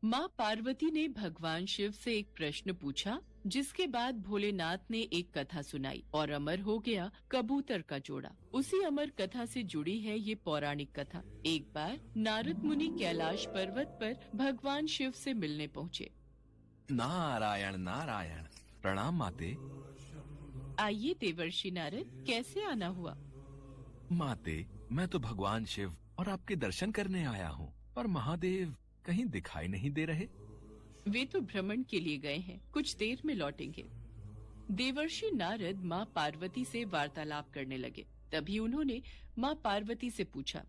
माँ पार्वती ने भगवान शिव से एक प्रश्न पूछा, जिसके बाद भोलेनाथ ने एक कथा सुनाई और अमर हो गया कबूतर का जोड़ा। उसी अमर कथा से जुड़ी है ये पौराणिक कथा। एक बार नारद मुनि कैलाश पर्वत पर भगवान शिव से मिलने पहुँचे। नारायण नारायण, प्रणाम माते। आइए देवर्षि नारद, कैसे आना हुआ? माते, मैं तो भगवान शिव और आपके दर्शन करने आया हूँ, पर महादेव कहीं दिखाई नहीं दे रहे। वे तो भ्रमण के लिए गए हैं, कुछ देर में लौटेंगे। देवर्षि नारद माँ पार्वती से वार्तालाप करने लगे। तभी उन्होंने माँ पार्वती से पूछा,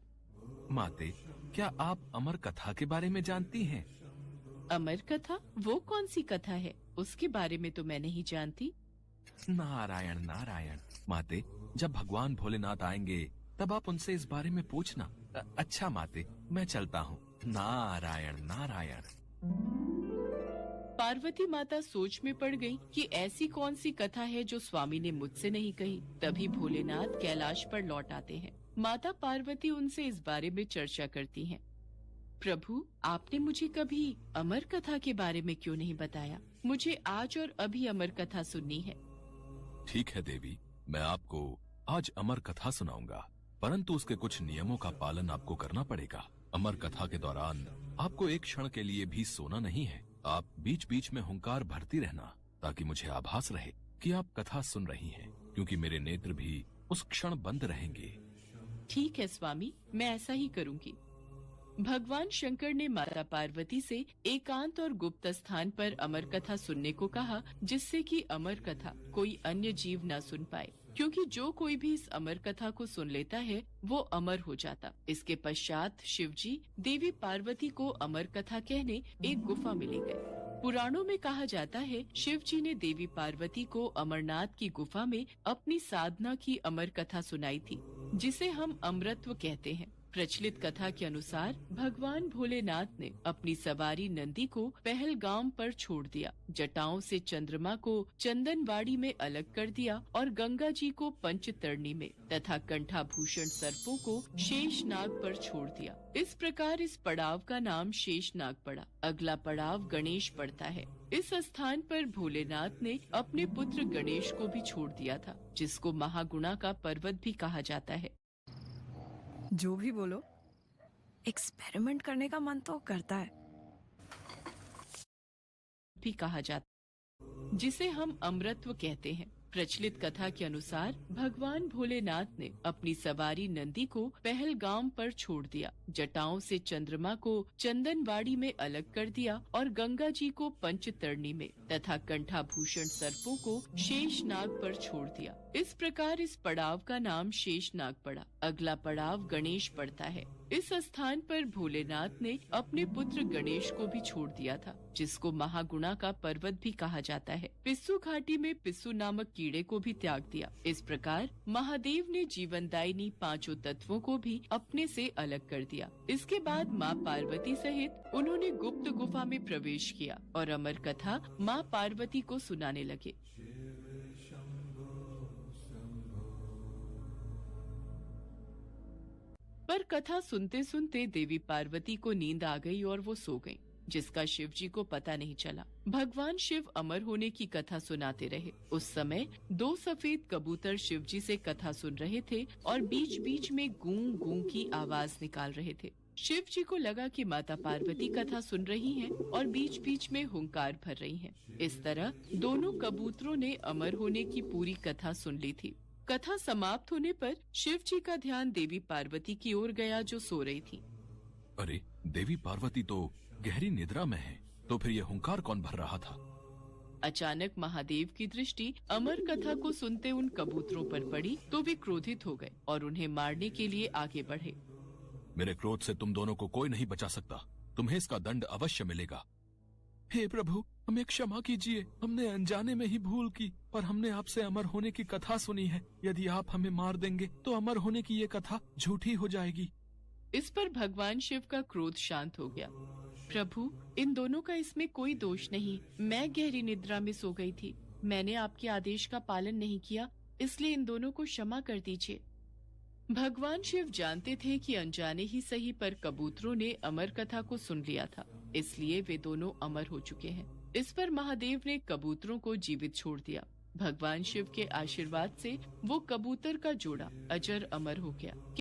माते, क्या आप अमर कथा के बारे में जानती हैं? अमर कथा? वो कौन सी कथा है? उसके बारे में तो मैं नहीं जानती। नारायण नारायण, माते, जब भगवान भोलेनाथ आएंगे तब आप उनसे इस बारे में पूछना। अच्छा माते, मैं चलता हूँ। नारायण नारायण। पार्वती माता सोच में पड़ गई कि ऐसी कौन सी कथा है जो स्वामी ने मुझसे नहीं कही। तभी भोलेनाथ कैलाश पर लौट आते हैं। माता पार्वती उनसे इस बारे में चर्चा करती हैं। प्रभु, आपने मुझे कभी अमर कथा के बारे में क्यों नहीं बताया? मुझे आज और अभी अमर कथा सुननी है। ठीक है देवी, मैं आपको आज अमर कथा सुनाऊंगा, परंतु उसके कुछ नियमों का पालन आपको करना पड़ेगा। अमर कथा के दौरान आपको एक क्षण के लिए भी सोना नहीं है। आप बीच बीच में हुंकार भरती रहना, ताकि मुझे आभास रहे कि आप कथा सुन रही हैं, क्योंकि मेरे नेत्र भी उस क्षण बंद रहेंगे। ठीक है स्वामी, मैं ऐसा ही करूंगी। भगवान शंकर ने माता पार्वती से एकांत और गुप्त स्थान पर अमर कथा सुनने को कहा, जिससे कि अमर कथा कोई अन्य जीव न सुन पाए, क्योंकि जो कोई भी इस अमर कथा को सुन लेता है वो अमर हो जाता। इसके पश्चात शिवजी देवी पार्वती को अमर कथा कहने एक गुफा में ले गए। पुराणों में कहा जाता है, शिव जी ने देवी पार्वती को अमरनाथ की गुफा में अपनी साधना की अमर कथा सुनाई थी, जिसे हम अमृतत्व कहते हैं। प्रचलित कथा के अनुसार भगवान भोलेनाथ ने अपनी सवारी नंदी को पहलगाम पर छोड़ दिया, जटाओं से चंद्रमा को चंदनवाड़ी में अलग कर दिया और गंगा जी को पंचतरणी में तथा कंठाभूषण सर्पों को शेषनाग पर छोड़ दिया। इस प्रकार इस पड़ाव का नाम शेषनाग पड़ा। अगला पड़ाव गणेश पड़ता है। इस स्थान पर भोलेनाथ ने अपने पुत्र गणेश को भी छोड़ दिया था, जिसको महागुणा का पर्वत भी कहा जाता है। जो भी बोलो, एक्सपेरिमेंट करने का मन तो करता है। भी कहा जाता, जिसे हम अमृतत्व कहते हैं। प्रचलित कथा के अनुसार भगवान भोलेनाथ ने अपनी सवारी नंदी को पहलगाम पर छोड़ दिया, जटाओं से चंद्रमा को चंदनवाड़ी में अलग कर दिया और गंगा जी को पंचतरणी में तथा कंठाभूषण सर्पों को शेषनाग पर छोड़ दिया। इस प्रकार इस पड़ाव का नाम शेषनाग पड़ा। अगला पड़ाव गणेश पड़ता है। इस स्थान पर भोलेनाथ ने अपने पुत्र गणेश को भी छोड़ दिया था, जिसको महागुणा का पर्वत भी कहा जाता है। पिस्सू घाटी में पिस्सू नामक कीड़े को भी त्याग दिया। इस प्रकार महादेव ने जीवनदायिनी पांचों तत्वों को भी अपने से अलग कर दिया। इसके बाद माँ पार्वती सहित उन्होंने गुप्त गुफा में प्रवेश किया और अमर कथा माँ पार्वती को सुनाने लगे। पर कथा सुनते सुनते देवी पार्वती को नींद आ गई और वो सो गईं, जिसका शिव जी को पता नहीं चला। भगवान शिव अमर होने की कथा सुनाते रहे। उस समय दो सफेद कबूतर शिव जी से कथा सुन रहे थे और बीच बीच में गूं गूं की आवाज निकाल रहे थे। शिव जी को लगा कि माता पार्वती कथा सुन रही हैं और बीच बीच में हुंकार भर रही हैं। इस तरह दोनों कबूतरों ने अमर होने की पूरी कथा सुन ली थी। कथा समाप्त होने पर शिव जी का ध्यान देवी पार्वती की ओर गया, जो सो रही थी। अरे, देवी पार्वती तो गहरी निद्रा में है, तो फिर ये हुंकार कौन भर रहा था? अचानक महादेव की दृष्टि अमर कथा को सुनते उन कबूतरों पर पड़ी, तो वे क्रोधित हो गए और उन्हें मारने के लिए आगे बढ़े। मेरे क्रोध से तुम दोनों को कोई नहीं बचा सकता। तुम्हें इसका दंड अवश्य मिलेगा। हे प्रभु, हमें क्षमा कीजिए। हमने अनजाने में ही भूल की, पर हमने आपसे अमर होने की कथा सुनी है। यदि आप हमें मार देंगे तो अमर होने की ये कथा झूठी हो जाएगी। इस पर भगवान शिव का क्रोध शांत हो गया। प्रभु, इन दोनों का इसमें कोई दोष नहीं। मैं गहरी निद्रा में सो गई थी। मैंने आपके आदेश का पालन नहीं किया, इसलिए इन दोनों को क्षमा कर दीजिए। भगवान शिव जानते थे कि अनजाने ही सही पर कबूतरों ने अमर कथा को सुन लिया था, इसलिए वे दोनों अमर हो चुके हैं। इस पर महादेव ने कबूतरों को जीवित छोड़ दिया। भगवान शिव के आशीर्वाद से वो कबूतर का जोड़ा अजर अमर हो गया।